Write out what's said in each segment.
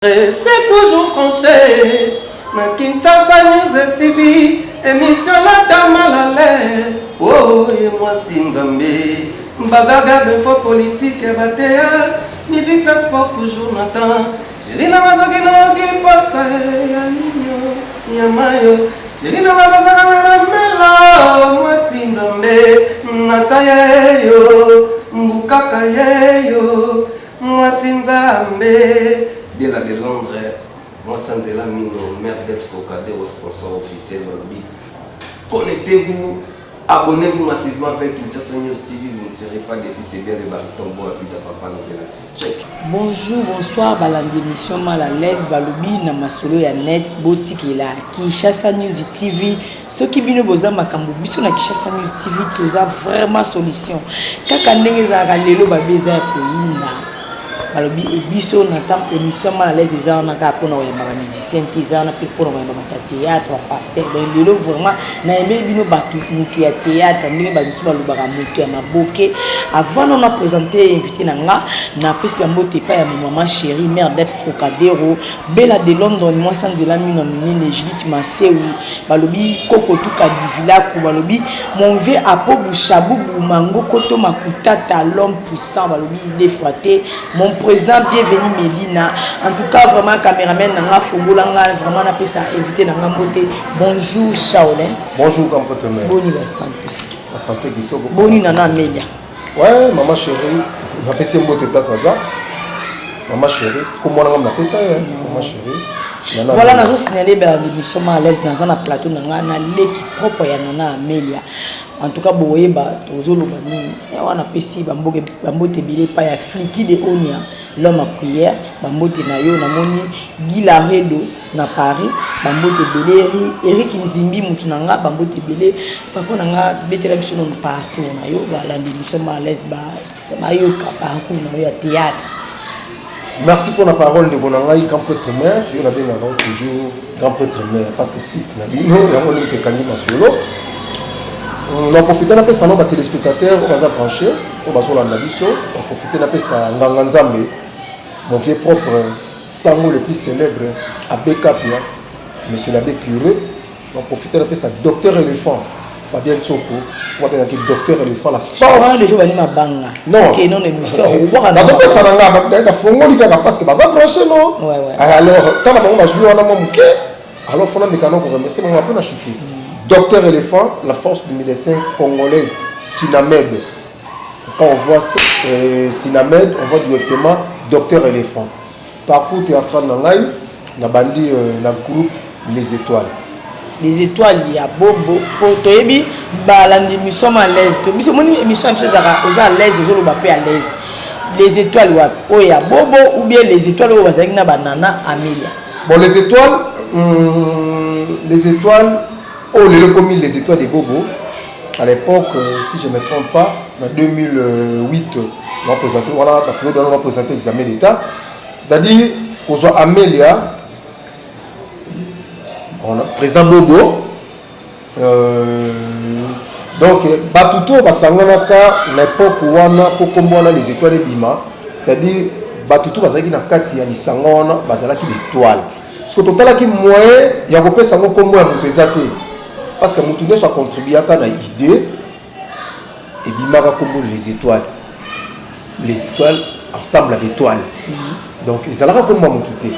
Restez toujours branchés. Na Kinshasa News TV, émission la dame à la lait. Oh, et moi Sinzambe. Mbagaga d'info politique et batéa. Musique de sport toujours n'attend. Jirina Mazoki Nogi Passa. Yamayo. Jirina Mazoki Melo. Moi Sinzambe. Nataye yo. Mbukaka yo. Moi Sinzambe. De la de Londres, moi Sanzela Mino, maire d'Epstocadé au sponsor officiel Balobi. Connectez-vous, abonnez-vous massivement avec Kinshasa News TV, vous ne serez pas déçus, c'est bien le tombeau à Vida Papa Novelas. Check. Bonjour, bonsoir, balande émission mal à l'aise, Balobi, Namasolo ya net, boutique et là, Kinshasa News TV. Ceux qui viennent boza makambo, biso na Kinshasa News TV, tous a vraiment solution. Kaka ndenge za galelo babeza ko yina. Balobi ebiso na tam émission mal à l'aise des gens na ka pona ya ba musicien teza na pe pona ya ba théâtre ba pasteur donc lelo vraiment na aimé bino batu mutu ya théâtre ndenge ba biso balobaka mutu ya maboke avant on a présenté invité na nga na pesi mbote pa ya maman chérie mère d'Epstocadero Bella de London moi sans de la mine minine Judith Maseu balobi koko tuka divila ko balobi mon vieux apo bushabu mango koto makutata l'homme puissant balobi défroité mon président bienvenue Mélina en tout cas vraiment caméraman nanga fongolanga vraiment na pesa invité nanga moté bonjour Shaolin bonjour Kampotemé boni la santé kitoko boni nana Amélia ouais maman chérie na pesa moté place ça maman chérie comment on a pesa maman chérie voilà nous signaler ben émission à l'aise dans un plateau nanga na l'équipe propre ya nana Amélia en tout cas boyeba tozolo banini wana pesi bambote bilé pa ya fliki de onia l'homme à prière bambote na yo na moni Gilaredo na Paris bambote belé Eric Nzimbi mutu nanga bambote belé papa nanga betela biso non partout na yo la émission à l'aise ba yo ka partout na yo ya théâtre. Merci pour la parole de Bonangaï, grand prêtre mère. Je l'avais toujours grand prêtre mère parce que si tu n'as pas eu de candidat national. On a profité de ça, nos téléspectateurs, on va brancher, on va sur la Nabiso, on a profité de ça, Nganganzambe, mon vieux propre sango le plus célèbre, Abbé Kapia, monsieur l'abbé curé, on a profité de ça, docteur éléphant, Fabien Tsoko, on va bien dire docteur éléphant, la force. Les gens ma banga. Non. Ok, non, émission. On va faire ça, parce que ça branché, non? Ouais, ouais. Alors, quand on va jouer, on a mon bouquet, alors il faut que on remercie, on va pas chuter. Docteur éléphant, la force du médecin congolaise, Sinamed. Quand on voit Sinamed, on voit directement docteur éléphant. Parcours théâtral Nangaï, on a bandi dans le groupe Les Étoiles. Les Étoiles, il y a Bobo, Toyebi, nous sommes à l'aise. Nous sommes à l'aise, à l'aise. Les Étoiles, il y a Bobo ou bien les Étoiles, il y a Banana, Amélia. Bon, les étoiles. Oh, les étoiles des Bobo, à l'époque, si je ne me trompe pas, en 2008, on va présenter l'examen d'État. C'est-à-dire qu'on soit Amélia, on a président Bobo, donc, Batuto, Basanganaka, l'époque où on a les étoiles de Bima, c'est-à-dire Batuto, Basaki Nakati, Alisangana, Basalaki l'étoile. Parce que total, il y a un peu de sang comme moi, parce que Moutoune soit contribué à une idée et Bimara comme les étoiles ensemble à l'étoile. Donc ils allaient comme moi Moutoune. Les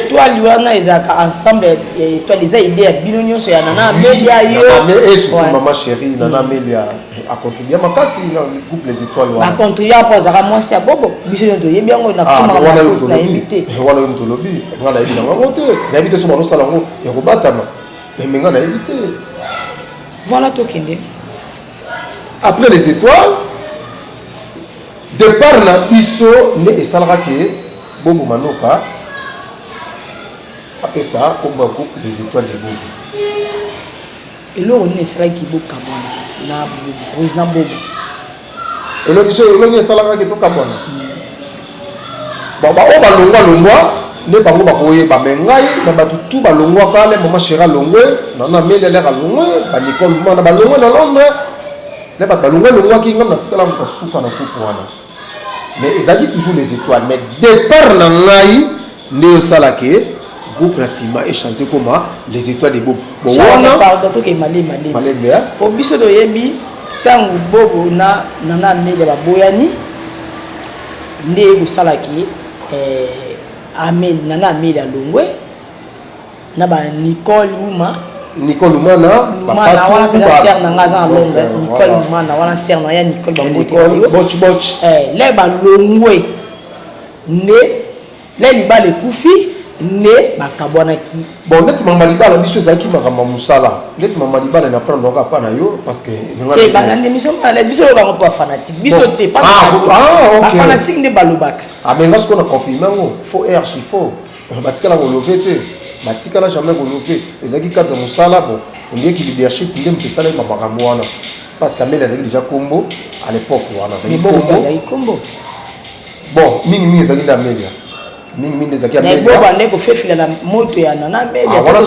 étoiles ils ont ensemble étoiles les idées à Binonio sur Nana Amélia et surtout maman chérie Nana Amélia a contribué ma casse dans le groupe les étoiles. A contribué à poser à moi c'est à Bobo. Biso de bien on a tout ma invité. Voilà une tolobi. On a invité dans monter. L'invité sur mon salon et Robatama. Et maintenant, on a évité. Voilà tout qui après les étoiles, départ na biso ne et salrake Bobo Manoka. Après ça, comme un groupe les étoiles de Bobo. Et là on est salrake Bobo Kabana na président Bobo. Et là biso on est salrake to Kabana. Baba o balongwa longwa. Ne bango bakoye bamengai na batutu balongwa kale mama chéra longwe nana Amélia la longwe ba Nicole mana balongwe na Londres les balongwe longwa ki ngam na tikala mo kasuka na kuku wana mais ils avaient toujours les étoiles mais départ na ngai Néo Salake, groupe Nassima et chanté comme les étoiles des Bobo. Bon, pardon, to ke malé. Pour biso do yebi, tangu Bobo na nana mele ba boyani, Néo Salake, Amel nana mele Longwe, na ba Nicole Ouma na wana pena sœur na ngaza en Londres, Nicole Ouma na wana sœur na ya Nicole Botch. Les ba Longwe, ne les liba le koufi. Ne bakabwana ki bon net mama libala biso zaki makamba musala net mama libala na prendre donc pas na yo parce que te banane mission malaise biso ko pas fanatique biso te pas ok fanatique ne balobaka mais parce qu'on a confirmé faut archi faux batika la golovete batika la jamais golovete ezaki cadre musala bon on dit qu'il leadership ndem pesala mabakambo wana parce que Amel ezaki déjà combo à l'époque wana ezaki combo bon mingi ezaki na Amelia mingi ezaki Amelia mais bon ndeko fefila na moto ya nana Amelia voilà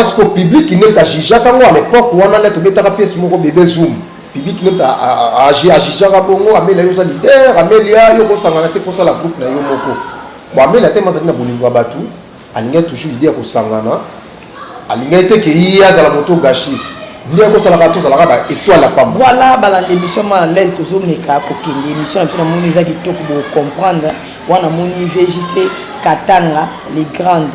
ce que public qui n'est pas jija tango à l'époque wana là to betaka pièce moko bébé zoom public n'est pas jija bongo Amelia yo za leader Amelia yo ko sangana te fosa la groupe na yo moko bon Amelia te mazaki na bolingo batu alinga toujours idée ko sangana alinga te ke iya za la moto gashi Vous avez étoile la pam. Voilà, dans l'émission à l'aise de Zomeka, l'émission qui pour comprendre. On a mon VJC Katanga, les grandes,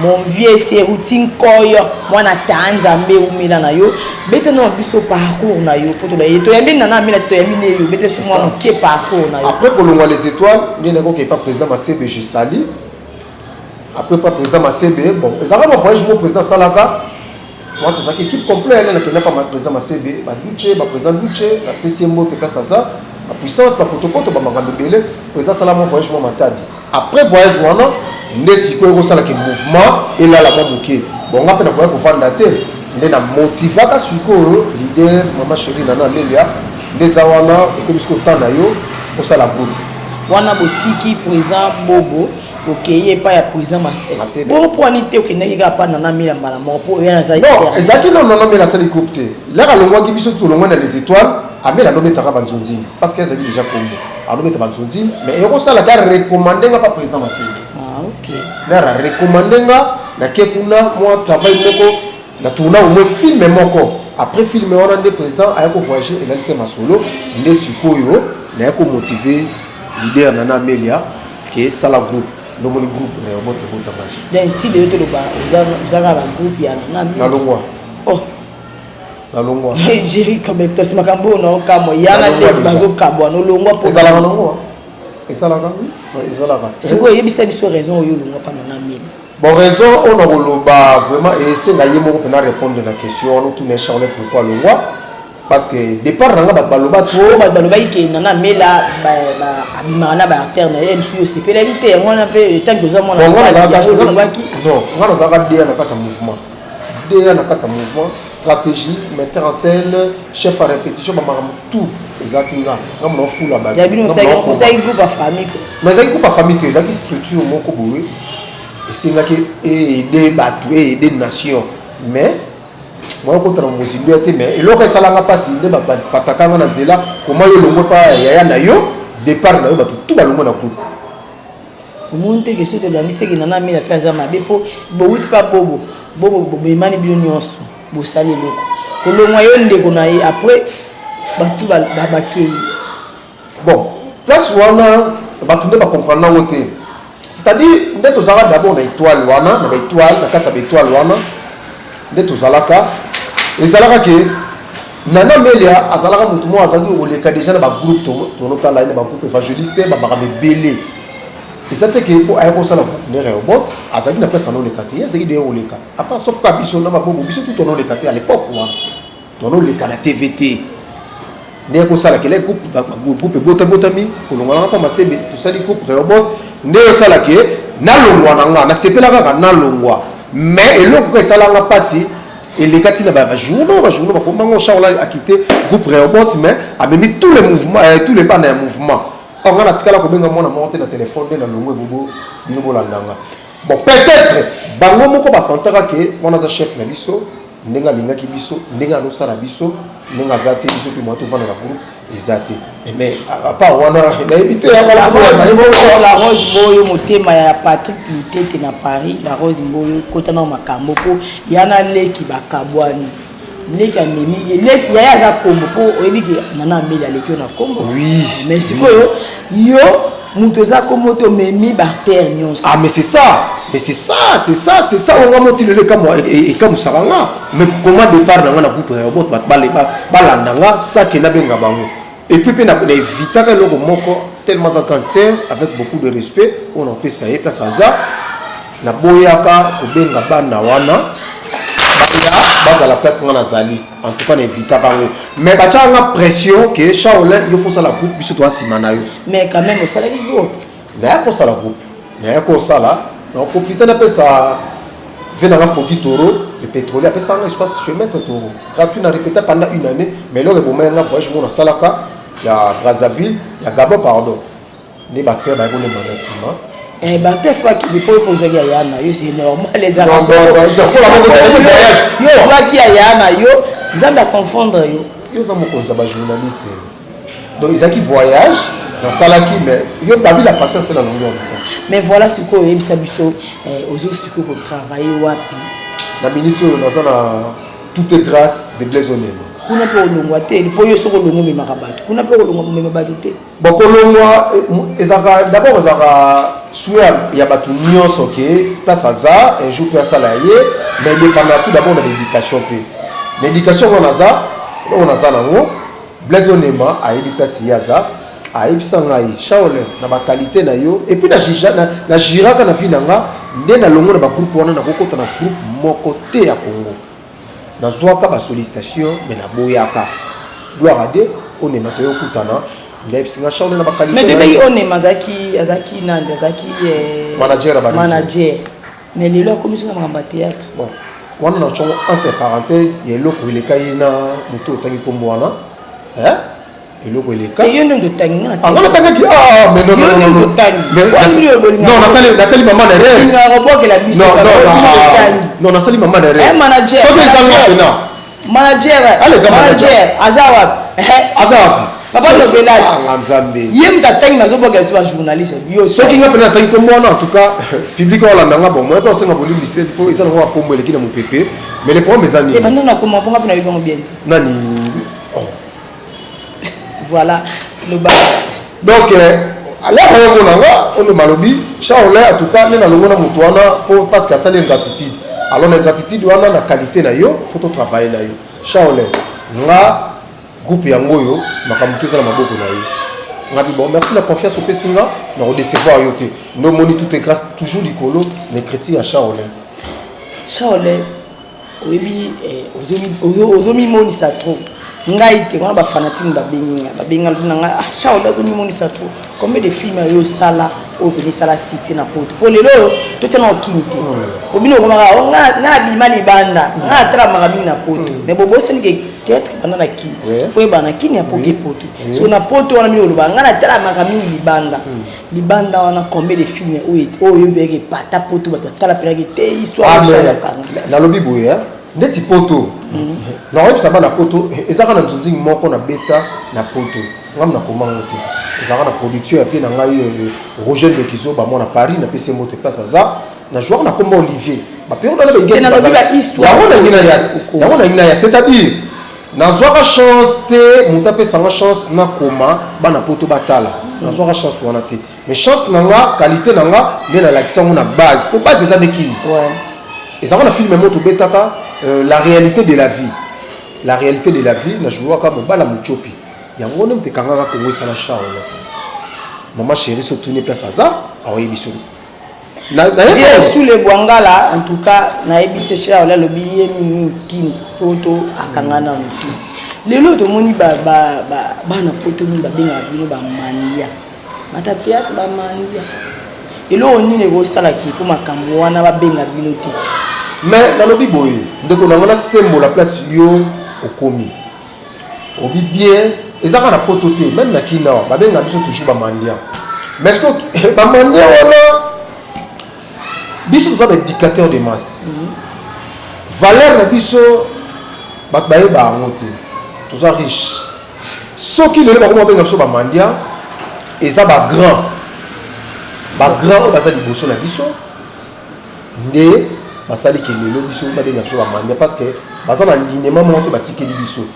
mon vieux c'est routine koyo, moi na tanza mbe ou milana yo. Bete no biso parcours na yo pour to yembi nana mila to yembi yo, bete sur moi no ke parcours na yo. Après pour les étoiles, il y a pas président ma CBG Sali. Après pas président ma CB, bon, ça va voyage mon président Salaka. Moi, tout ça, équipe complète, elle n'a pas ma président ma CB, ma Duce, ma président Duce, la PCMO, ça, la puissance, la protocole, le président Salamon voyage mon matadi. Après voyage, on a un mouvement et là, la bouquet. Bon, on a pas pour faire la tête. On a motivé à ce que l'idée, maman chérie, Nana Amelia, les awana, et que biscuit tant d'ailleurs, pour ça la groupe. On a boutique président Bobo. Ok, il n'y a pas de président Massé. Bon, pour un été, il n'y a pas de nana pour rien. Non, exactement, non, mais la salle hélicoptère. Là, on voit qu'il y a tout le monde dans les étoiles. Amel a nommé Tara Banzondine. Parce qu'elle a dit déjà Congo. Elle a nommé Tara Banzondine. Mais il y a aussi la gare recommandée pas président Massé. Ah, ok. Là, elle a recommandé la Kekuna, moi, travail moko, la tourna au moins film moko. Après film, on a des présidents à voyager et là, c'est ma solo. Il est sukoyo, il a motivé leader Nana Amelia qui est ça la groupe. Le groupe d'un petit de l'autre vous avez un groupe la longwa oh la longwa j'ai comme toi c'est ma cambo non comme il y a des bateaux cabo no longwa pour ça la longwa et ça la cambo et ça la c'est quoi il y a bien raison yo longwa pas na mille bon raison on a loba vraiment et c'est là yemo pour répondre à la question on tout échanger pourquoi longwa parce que départ nanga baloba trop baloba ki nana mela abimana ba interne elle suit aussi pénalité on a peu tant que ça mon non on a ça dia na kata mouvement stratégie metteur en scène chef à répétition ba tout exactement ngam no fula ba ya bino ça groupe à famille mais ça groupe à famille que ça qui structure moko boye et c'est nga que aider batu et aider nation mais moi contre mozimbi ate mais eloko esalanga pasi nde batakanga na nzela comment yo longo pa yaya na yo départ na yo batu tout balongo na groupe monte que soto la mise que nana mila pesa mabe po bo wuti pa bobo bimani bio nyonso bo sali loko ko lo moyo ndeko na ye après batu babakei bon place wana batu nde ba comprendre na wote c'est-à-dire nde to zala d'abord na étoile wana na étoile na kata ba étoile wana nde to zalaka ezalaka ke Nana Amelia azalaka mutu mo azaki oleka déjà na ba groupe to notala na ba groupe évangéliste ba ba belé et ça te que pour aéro ça la ne robot azaki na pesa no leka te azaki de oleka à part sauf ka biso na ba bobo biso tout on leka te à l'époque moi to leka na TVT ne ko sala ke les groupe botami ko longa pa masebe tout ça di groupe robot ne sala ke na longwa na na sepela ka na longwa mais eloko ko sala nga pasi et les gars qui n'ont journaux comment on a quitté groupe Rehoboth mais a mis tous les mouvements tous les pas dans mouvement on a tika la combien on a monté dans téléphone dans le bobo binobo la langa bon peut-être bango moko ba sentara que on a un chef na biso ndenga linga ki biso ndenga no sala biso ndenga zate biso puis moi tout vendre la groupe Exact. Mais à part on a évité la Rose Mboyo motema ya Patrick Lutete na Paris la Rose Mboyo kota na makambo po yana leki bakabwani leki amemi leki ya za kombo po oyebiki nana meli aleki na kombo oui mais sikoyo yo muto za komoto memi barter nyonso ah mais c'est ça on va monter le comme et comme saranga mais comment départ dans na groupe robot balandanga ça que na benga bango et puis on a évité que logo moko tellement ça cancer avec beaucoup de respect on en peut ça et place ça na boyaka ko benga bana wana base à la place ngana zali en tout cas on évite bango mais ba tanga pression que Shaolin il faut ça la groupe biso to asimana yo mais quand même ça la groupe mais à quoi ça la groupe mais à quoi ça là on profite de ça vient dans la Fogi Toro le pétrolier après ça je passe je mettre Toro gratuit na répété pendant une année mais là le moment on voyage mon Salaka il y a Brazzaville il y a Gabon pardon les batteurs ba ko le manasima batteurs fois qui dépôt poser yana yo c'est normal les arabes yo soit qui yana yo nzamba confondre yo za mo konza ba journaliste donc ils a qui voyage dans Salaki mais yo babi la patience c'est la longueur mais voilà ce que yebisa biso ozo ce que travailler wapi na minute dans tout est grâce de Blaise Onema kuna pe olongwa te po yo soko longo me makabato kuna pe olongwa me bato te bon kolongwa ezaka d'abord ezaka souhait ya bato nyonso ke place aza un jour pe asalaye mais dépendant tout d'abord de l'éducation pe l'éducation on aza nango Blaise Onema ayebi place yaza ayebisa ngai Shaolin na ba qualité na yo et puis na jiraka na vie nanga nde na longo na ba groupe wana na kokota na groupe moko te ya Congo na zwaka ba sollicitation mais na boyaka gloire à Dieu on est mato yo kutana ndebisi nga Shaolin na ba qualité mais depuis on est azaki nande azaki manager mais lelo commission na mamba théâtre bon wana na chongo entre parenthèses yeloko ileka na moto otangi kombo wana eloko eleka yo ndo tangi na ngana tangaki mais non nasali mama na rêve nga roboke la biso non nasali mama na rêve manager so que manager azawap papa lo belas nzambe yem ta tangi na zoboka so journaliste yo so ki nga pena tangi ko mwana en tout cas public wala nanga bon moi pas senga volume 17 pour isa ngo akombo eleki na mopepe mais les problèmes ezani et maintenant na comment ponga pena yiko bien nani voilà le bas donc alors on est malobi Shaolin en tout cas na longo na mutu wana parce que ça l'ingratitude alors l'ingratitude wana na qualité na yo faut travailler na yo Shaolin nga groupe yango yo makambo za na maboko na yo ngabi bon merci la confiance au pesinga na recevoir yo te no moni tout est grâce toujours likolo les chrétiens à Shaolin oyebi ozomi monisa trop ngai te wana ba fanatique babenga nanga Shaolin ozomi monisa trop combien de films yo sala o peni sala cité na poto po lelo to tena okinite obino ko maka na bima libanda na tra maka na poto mais bobo seni ke théâtre bana na kini faut bana kini ya poke poto so na poto wana mino loba ngana tra maka libanda wana combien de films o yo beke pata poto bato tala pena ke te histoire na lobi boye ndeti poto na oyebi saba na poto ezaka na nzunzi moko na beta na poto ngam na komango te ezaka na production ya vie na ngai Roger de Kizo ba mona Paris na PC moto place aza na joueur na komba Olivier ba pero na ba ngeti na histoire ya mona ina ya c'est-à-dire na zwaka chance te muta pe sanga chance na koma ba na poto batala na zwaka chance wana te mais chance na nga qualité na nga ne na lakisa na base pour base ça de kini et ça va na film moto betaka la réalité de la vie na joueur ka bala muchopi yango ne mte kanga ko ngwisa na Shaolin maman chérie se tourner place aza aoye biso na sous les Bwangala en tout cas na ebité Shaolin le billet kini poto akanga na mutu lelo to moni ba na poto mi ba benga bino ba mandia bata théâtre ba mandia elo oni ne go sala ki pour makambo wana ba benga bino te mais na lobi boye ndeko na ngana sembo la place yo okomi obi bien ezaka na poto te même na kina ba benga biso toujours ba mandia mais est-ce que ba mandia wana biso za ba éducateur de masse valeur na biso ba ba ngote tous riche ceux qui ne sont pas mandia et ça va grand au basa du bosso na biso ne basali ke lelo biso ba benga biso ba mandia parce que basa na linément monte batiki biso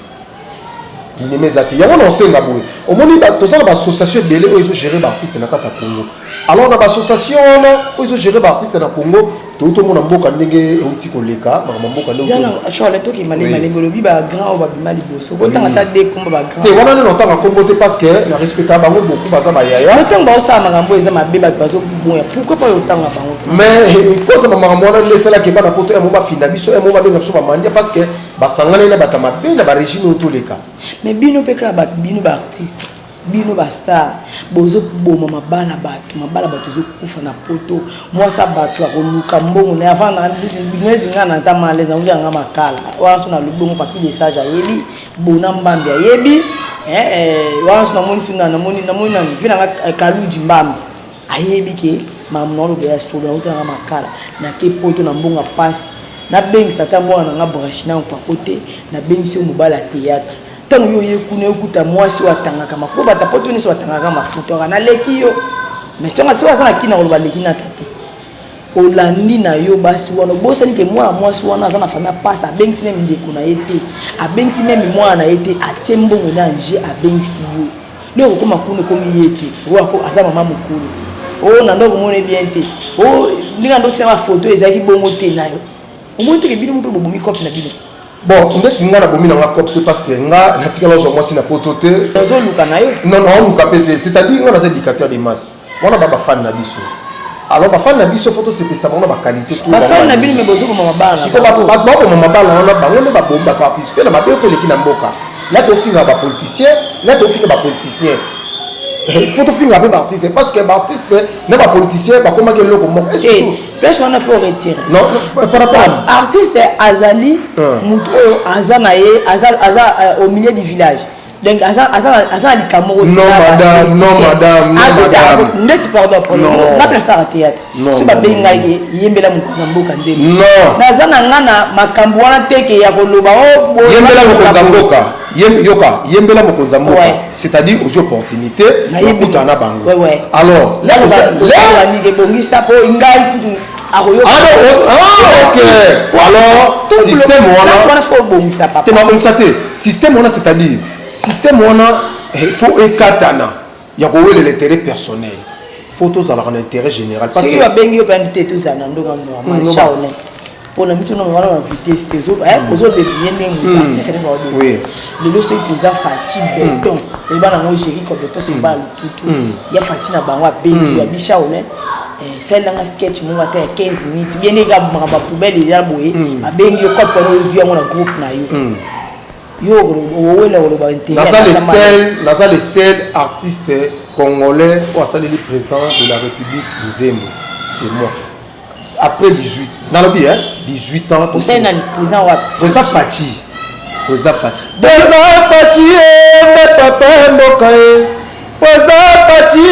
linément zati ya on sait ngabo au moni ba to ça ba association belé où ils ont géré ba artiste na kata Congo alors na ba association là où ils ont géré ba artiste na Congo to mona mboka ndenge outi koleka ba mboka ndenge zana chola to ki malé ngolobi ba grand ba bimali bosso ko tanga ta de komba ba grand te wana no tanga kombote parce que na respecta bango beaucoup baza ba yaya mais tanga ba sa makambo eza mabe ba bazo boya pourquoi pas yotanga bango mais cause ba makambo wana lesala ke ba na poto mo ba fina biso mo ba benga biso ba mandia parce que ba sangana na batama be na ba régime otoleka mais bino peka ba bino ba artiste bino ba star bozo boma mabala bato zo kufa na poto moi sa bato akoluka mbongo na avant na binezi ngana ta malaise ngi nga makala waso na lubongo papi message ayebi bona mbambi ayebi waso na moni fina na moni na fina kaluji mbambi ayebi ke mamno lo ya solo na utanga makala na ke poto na mbongo passe na bengi sata mwana nga brashina kwa kote na bengi so mobala théâtre tango yo yekune okuta mwasi watangaka mafuta batapoto ni so watangaka mafuta na leki yo mais tonga si wasana kina ko baleki na tete olandi na yo basi wana bosani ke mwasi wana azana famille passe abengisi même ndeko na yete abengisi même mwana na yete atembo na nje abengisi yo leo koma kune komi yete wako azama mama mukuru oh na ndoko mone bien te oh ndinga ndo tsema photo ezaki bongo te nayo omonte ke bino mpe bobomi kopi na bino bon ndeti nga na bomi na nga copte parce que nga natikala ozwa mwasi na poto te ozoluka na yo non luka pe te c'est-à-dire nga naza éducateur des masses wana ba bafani na biso alors bafani na biso foto sepesa bango na baqualité to bafani na bino me bozokoma mabala siko baboma mabala wana bango nde baparticipe na mabe okoleki na mboka la tofinga bapoliticien la tofinga bapoliticien il faut tofinga mpe baartiste parce que baartiste na bapoliticien bakomaki eloko moko et surtout place wana faut retirer non par rapport artiste azali mutu oyo aza na ye aza au milieu du village donc aza likambo non madame ndeti pardon pour le na place à théâtre si babenga ye yembela mukonza mboka nzembo non naza na nga na makambo wana teke ya koloba o yembela mukonza mboka yembela mukonza mboka c'est-à-dire aux opportunités okuta na bango alors là ni bongisa po ngai kutu alors système wana faut bongisa papa te mabongisa te système wana c'est-à-dire système wana il faut ekatana ya kowele l'intérêt personnel faut tozala na intérêt général parce que babengi yo pende te tozana ndonga normal chaone pour la mission on va vitesse des autres aux autres bien même artiste c'est pas oui le dossier qui a fati béton et bana ngo géri comme béton c'est pas tout il y a fati na bango bengi ya bichaone celle là sketch mo ngata 15 minutes bien les gars ba poubelle ya boye babengi yo kopa no zua mo na groupe na yo Naza le seul artiste congolais ou à saluer le président de la République Nzembo. C'est moi. Après 18, dans le bien, 18 ans. C'est un président Fati. Président Fati. Président Fati, mes papas mbokaye. Président Fati,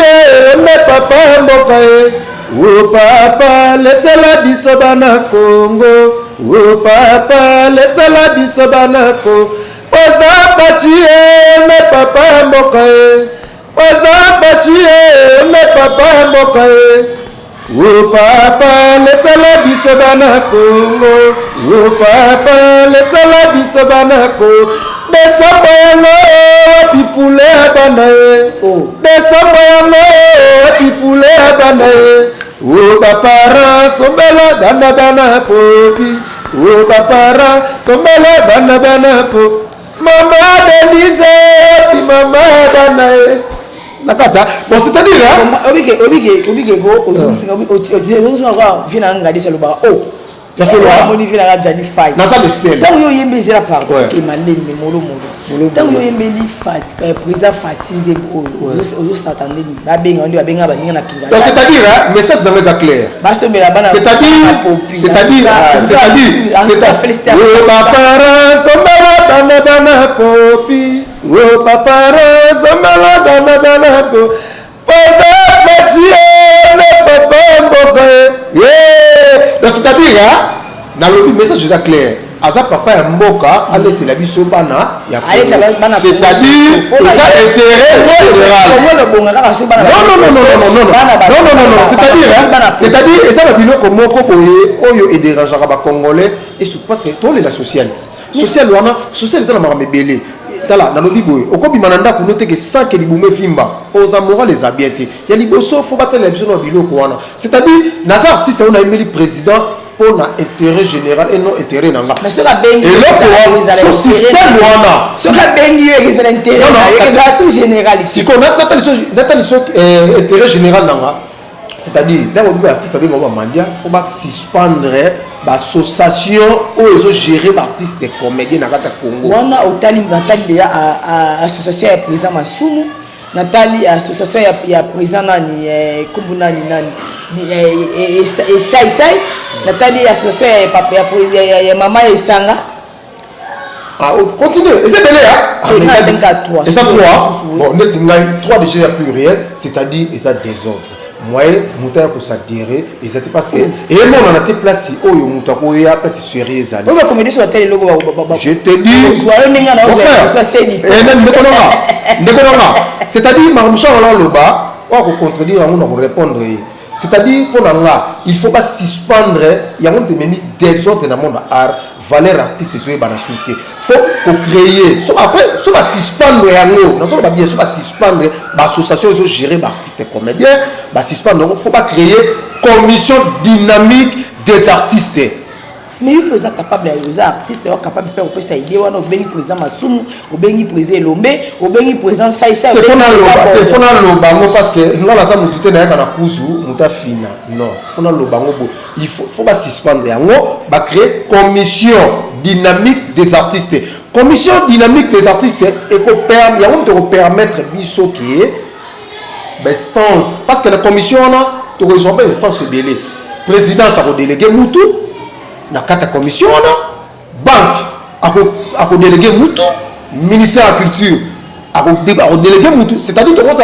mes papas mbokaye. Oh papa, laissez-la biso bana Congo. Oh papa, laissez-la biso bana Congo. Président Fati, mes papas mbokaye. Président Fati, mes papas mbokaye. Oh papa, laissez-la biso bana Congo. Oh papa, laissez-la biso bana Congo. Décembre yango, pipule abanaye. Décembre yango, pipule abanaye. Oh papara, sombela bana popi. Oh papara, sombela bana popi. Maman Denise, puis maman Danae. Nakata, bon c'est-à-dire obike go ozinga vina ngadi seloba oh ya moni vina ga jani fight na ça le sel donc yo yembe zera par et malemi molo donc yo yembe li fight président Fatinze ozo s'attendre ni ba benga ndio benga ba ninga na kinga donc c'est-à-dire message dans les clair basomela bana c'est-à-dire oh papa sombela bana popi oh papa sombela bana popi papa Fati ne papa mboka yeah donc c'est-à-dire dans le message est clair aza papa ya mboka alesela biso bana ya c'est-à-dire eza intérêt général c'est-à-dire eza na biloko moko boye oyo ederangeaka bacongolais et surtout parce que tolela socialite social wana social eza na makambo ebele tala nalobi boye okobima na ndako no teke sanke libumu evimba oza moral eza bien te ya liboso fo batalela biso na biloko wana c'est-à-dire naza artiste oyo nayembeli président pour un intérêt général et non intérêt nanga. Mais ce qui et là pour système wana. Ce qui est l'intérêt général. Si qu'on a intérêt général nanga, c'est-à-dire là où l'artiste avec moi mandia, faut pas suspendre l'association où ils ont géré l'artiste comédien dans le Congo. On a Otali déjà association à président Masumu. Nathalie association ya président nani kumbuna ni nani et ça Nathalie association ya maman Esanga. Ah continue c'est belé hein et ça trois bon net trois déjà pluriel c'est-à-dire et ça désordre moi muta ko s'adhérer et ça parce que et moi on a été placé oyo muta ko ya place sérieux ça on va communiquer sur la télé logo je te dis c'est-à-dire marmoucha on le bas on va contredire on va répondre c'est-à-dire pour là il faut pas suspendre il y a un désordre dans le monde art valeur artiste c'est ba souté faut créer so après so va suspendre yango non so ba bien so va suspendre ba association so gérer ba artiste comédien ba suspendre faut pas créer commission dynamique des artistes. Mais il peut être capable de artiste capable de faire ça idée wana obengi président Masumu obengi président Lombe obengi président Saïsa téléphone lo bango parce que ngala sa mutu te na yaka na kuzu muta fina non fona lo bango il faut pas suspendre yango ba créer commission dynamique des artistes commission dynamique des artistes et ko permettre yango te permettre biso qui instance parce que la commission wana to rejoindre instance belé président ça ko déléguer mutu na kata commission banque ako délégué mutu ministère de la culture ako délégué mutu c'est-à-dire que on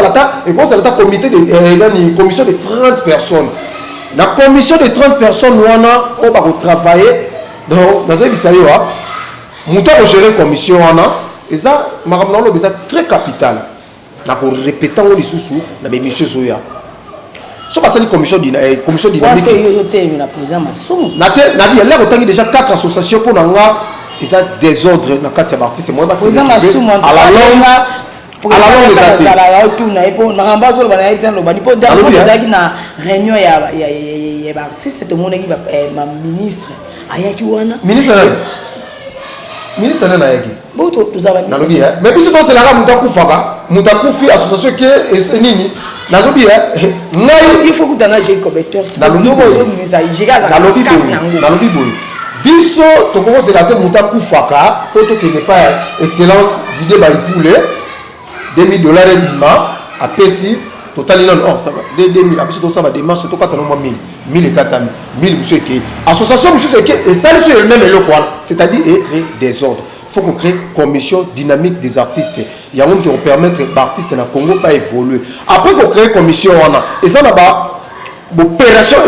comité de commission de 30 personnes la commission de 30 personnes wana on va travailler donc dans un bisayo mutu ko gérer commission wana et ça makamna lo beza très capital na ko répéter on lisusu na be mission zoya so basali commission dynamique na président Masumu na bien là autant déjà 4 associations pour nanga et ça désordre na 4 artistes moi parce président Masumu à la longue ça la tout na ipo na ramba so bana ita lo bani po dans na réunion ya artiste tout le monde qui ma ministre ayaki wana ministre na yaki boto tuzaba na lobi mais biso c'est la mutakufi association que et nini na lobi il faut que dans la j'ai coberteur na lobi boy biso to commence la mutakufaka poto que n'est pas excellence l'idée ba ipule $2000 bima a pesi total non oh ça va 2000 abiso to ça va démarche to 4 mois 1000 et 4000 1000 monsieur qui association monsieur qui et ça c'est le même eloko c'est-à-dire créer des ordres. Il faut qu'on crée une commission dynamique des artistes. Il y a un qui va permettre aux artistes dans le Congo pas évoluer. Après qu'on crée une commission, et ça là-bas, l'opération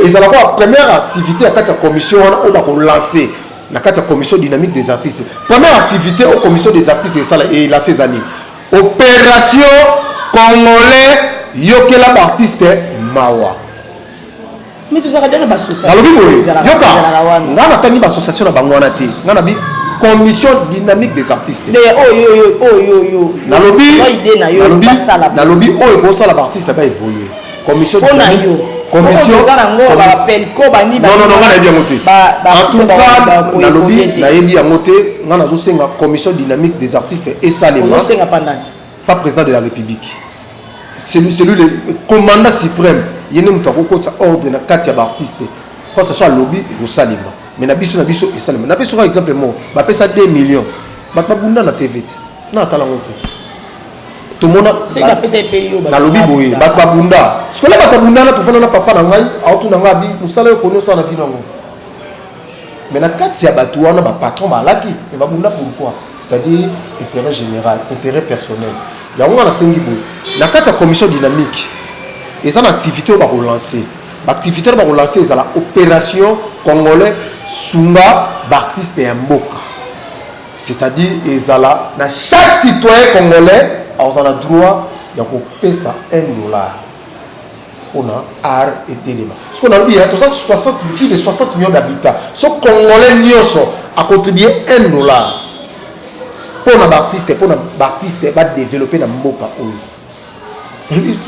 et ça la première activité à la commission, on va lancer la commission dynamique des artistes. Première activité aux commissions des artistes et la ces années. Opération congolais Yokela artiste Mawa. Mais tu seras dans l'association. Yoka, on a pas mis l'association dans Bangwanati. On a mis commission dynamique des artistes. Dans le lobby, où est-ce que l'artiste n'a pas évolué? Commission dynamique. Commission. Non, on a bien monté. En tout cas, dans le lobby, on a bien monté. On a aussi une commission dynamique des artistes et Salima. Pas président de la République. C'est lui le commandant suprême. Il y a un ordre de 4 artistes. Parce que ce soit le lobby et le Salima. Mais na biso et Salima. Na biso par exemple moi, ba pesa 2 millions. Ba bunda na TV. Na tala ngoto. Tout le monde c'est ka pesa pays yo ba lobby boy, ba bunda. Ce que là ba bunda na to fana na papa na ngai, auto na ngabi, musala yo kono sa na vino ngo. Mais na 4 ya batu wana ba patron ba laki, et ba bunda pourquoi? C'est-à-dire intérêt général, intérêt personnel. Ya on a la sengi boy. Na 4 commission dynamique. Et ça, l'activité va relancer. L'activité va relancer, c'est l'opération congolais sunga b'artiste ya mboka. C'est-à-dire ezala na chaque citoyen congolais a droit ya kopesa $1 pour art et téléma. Ce qu'on a dit, il y a 60 millions d'habitants. Ce congolais nyoso a contribué $1 pour l'artiste va développer la mboka.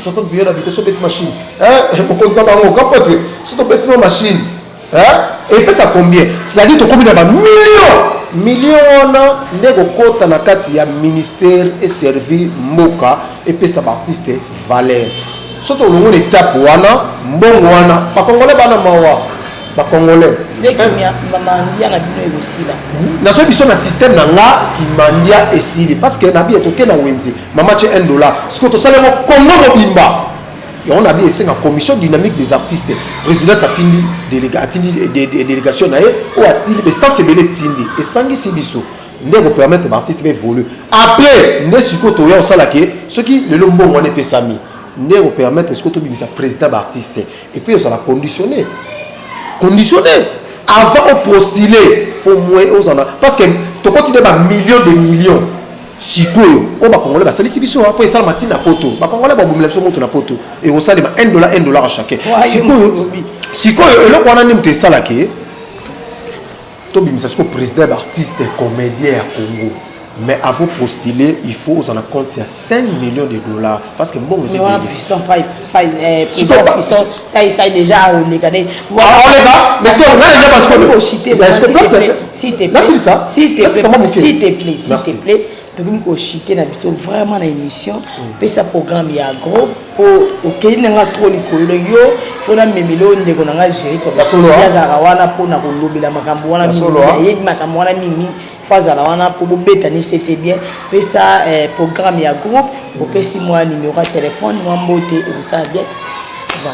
60 millions d'habitants sur cette machine. Pour qu'on ait un capote, sur cette machine. Et puis ça combien? C'est-à-dire que combien de millions on a négocié na kati ya ministère et servi mboka et puis ça artiste valeur. Surtout le monde étape wana mbongo wana ba congolais bana mawa ba congolais dès que mandia na bino aussi là na so biso na système na nga ki mandia esili parce que na bi etoke na wenzi mama che $1 ce que to sala mo Congo mobimba et on a bien c'est la commission dynamique des artistes président Satindi délégation na o atili mais c'est belé tindi et sangi sibiso ndeko permettre artiste évoluer après ndé siko to ya osala ke ceux qui le mbongo wana pesami ndé vous permettre est-ce que tu bimisa président d'artiste et puis ça la conditionner avant de postuler faut moins aux en parce que tu continues à millions de millions sikoyo on va congolais ba sali sibiso après ça matina poto ba congolais ba bomela so moto na poto et on sali $1 à chacun sikoyo et là on a nimte sala ke to bimisa ce que président d'artiste comédien à Congo. Mais avant de postuler, il faut en compte il y a $5 millions parce que bon, c'est ça déjà on les gagné. Voilà, on les va. Mais ce qu'on va dire parce que s'il te plaît, donc on chiter na biso vraiment na émission, puis ça programme il y a gros pour OK n'anga trop likolo yo, faut na memelo ndeko nanga gérer comme ça za wana pour na kolobela makambo wana mi makambo wana mimi. Phase la wana pour betani c'était bien puis ça programme ya groupe au petit moi numéro de téléphone moi mboté et ça bien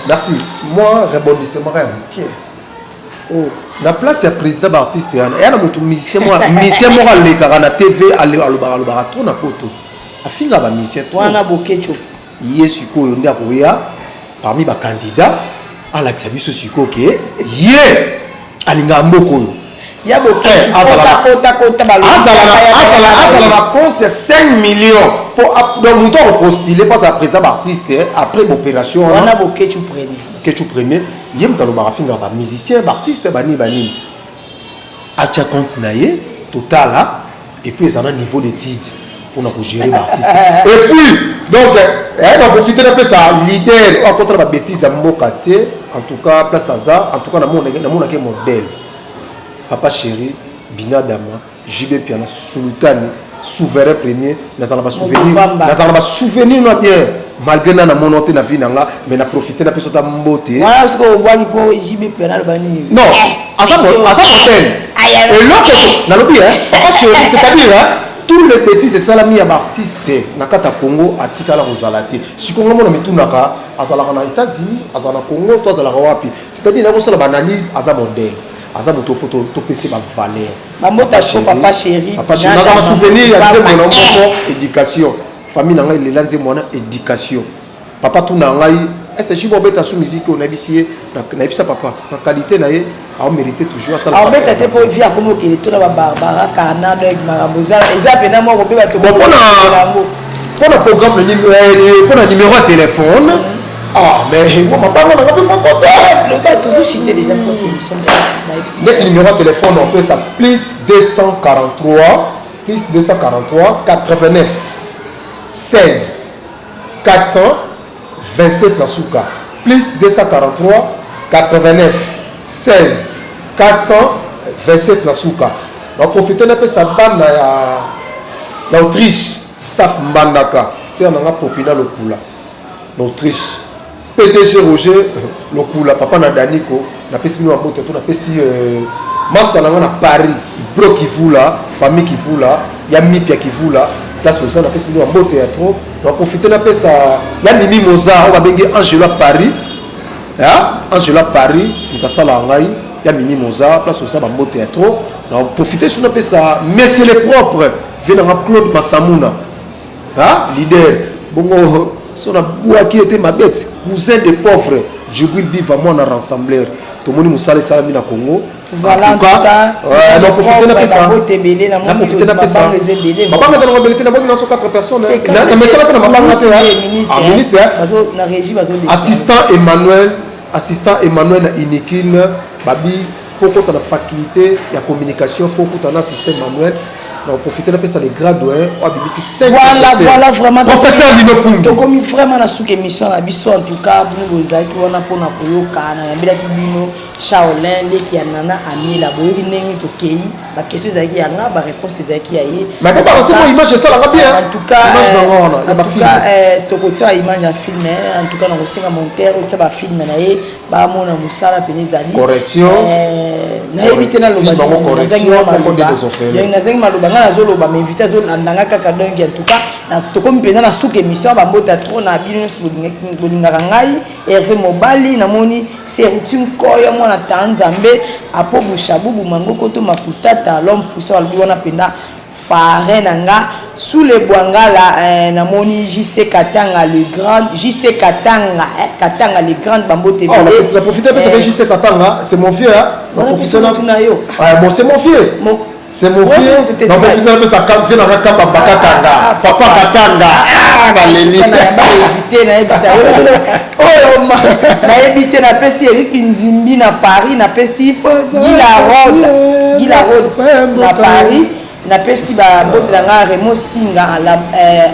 merci moi rebondissement OK oh la place ya président d'artiste yana yana moto musicien moi le karana TV alobara trop na poto afinga ba musicien wana bokecho yesu ko yo ndia koya parmi ba candidat à la biso siko ke ye alinga mboko il y a beaucoup de compte 5 millions pour donc nous postuler pas à président artiste après l'opération on a beaucoup tu premier il y a un finger ba musicien artiste bani a tcha compte naie total et puis ils ont un niveau d'étude pour nous gérer l'artiste et puis donc on va profiter un peu ça leader en contre la bêtise à Mokate en tout cas place ça en tout cas na mon modèle Papa Chéri, Bina Dama, JB Piana, Sultani, souverain premier, nous allons souvenir bien, malgré na monoté na vie nanga, mais na profiter na personne mboté. Voilà ce qu'on voit pour JB Piana le bani. Non, à ça modèle. Et l'autre, na lobi Papa Chéri, c'est-à-dire tous les petits et salami à artistes na kata Congo atika la rozalate. Si Congo mona mitunaka, azalaka na États-Unis, azala Congo, toi azala wapi. C'est-à-dire na ko sala analyse à ça modèle. Aza moto photo to PC ba valeur mamota cho Papa Chéri Papa Chéri na ma souvenir ya nzembo na éducation famille na ngai lela nzembo na éducation papa tout na ngai est-ce que bobeta sous musique on habisier na bisa papa na qualité na ye a mérité toujours ça a beta te pour via comme que tout na barbara kana avec maramboza eza pena mo ko beba to pour le programme pour le numéro de téléphone. Ah, mais moi, ma parole, on n'a pas compté. Le bas, toujours cité déjà pour cette émission. Notre numéro de téléphone, on peut ça. Plus 243, 89, 16, 427 la souka. Plus 243, 89, 16, 427 la souka. On profite un peu ça bande l'Autriche, staff Mbandaka. C'est un populaire le Kula. L'Autriche. PDG Roger Lokula papa na Daniko na pesi no amoto to na pesi master na Paris bro qui voula famille qui voula ya mipia qui voula place ça na pesi no amoto ya trop on profiter na pesa ya Mimi Moza on va bengi Angela Paris Angela Paris itasala ngai ya Mimi Moza place ça ba moto ya trop on profiter sur na pesa mais c'est les propres vient na Claude Massamuna leader bongo son a qui était ma bête cousin des pauvres Jibril Biva moi na rassembleur tout le monde musale salami na Congo voilà en tout cas on a profité de ça on a profité de ça papa mais ça nous rebelle na bonne 4 personnes mais ça va pas matin en minute na régie assistant Emmanuel na Inikine babi pourquoi tu as la faculté la communication faut que tu as un assistant Emmanuel. On profite de ça les gradués ou BBC 5 voilà vraiment professeur Lino Pungi donc comme vraiment na sous émission na biso en tout cas nous vous avez on a pour na koyoka na bila bino Shaolin les qui anana amila boyoki ndenge to kei ba question zaki yanga ba réponse zaki yaye mais pas c'est moi image ça la bien en tout cas image d'angona en tout cas to kotia image en film en tout cas na kosenga monteur ou ba film na ye ba mona musala penezali correction na éviter na loba na maloba nga nazoloba m'inviter azolanda kaka donc en tout cas tokomi mpenza na suka émission bambota trop na bino nyonso bolingaka ngai Hervé Mobali namoni Serutine Koyo mwana ta Nzambe apo bushabubu mangoko to makutata l'homme poussé balobi wana mpenza parrain na nga sous le Bwangala namoni JC Katanga le grand JC Katanga le grand bambote la profiter parce que JC Katanga c'est mon vieux on professionnel moi c'est mon vieux c'est mon vieux non mais vous avez ça quand vient dans la capa bakatanga papa katanga baleli na éviter na ebisa oh na éviter na pesi Eric Nzimbi na Paris na pesi Guy Larode na Paris na pesi ba bote nga Remo Singa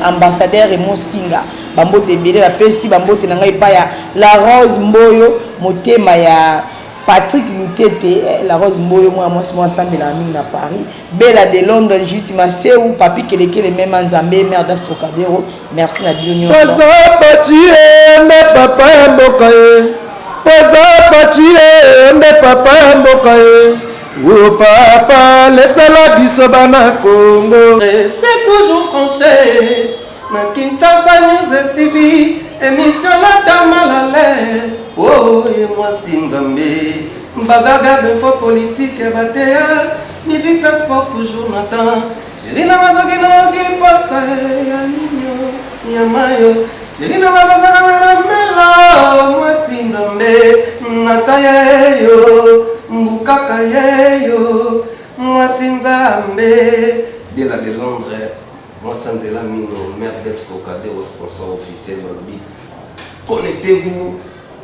ambassadeur Remo Singa bambote belé na pesi bambote nga epa ya La Rose Mboyo motema ya Patrick Lutete, La Rose Mboyo, moi ensemble la mine à Paris. Bella de London, Juti Masséou, Papi Keleke, les mêmes Nzambé, mère d'Astrocadero. Merci la bienvenue. Oh papa, laisse-la biso bana Congo. Restez toujours branchés. Na Kinshasa News TV, émission la dame à la lait. Oh, et moi si Nzambe. Bagaga d'info politique et batéa. Musique et sport toujours n'attend. Chérina Mazoki Noki Passa ya Nino Yamayo. Chérina Mazoki Mela. Moi si Nzambe. Nataye yo. Mbukaka yeyo. Moi si Nzambe. De la de Londres. Moi Sanzela Mino. Mère d'Astrocadero, sponsor officiel Balobi. Connectez-vous.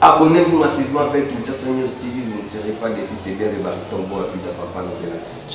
Abonnez-vous massivement avec Kinshasa News TV, vous ne serez pas déçus, c'est bien le bâton bon à plus de papa Novelas.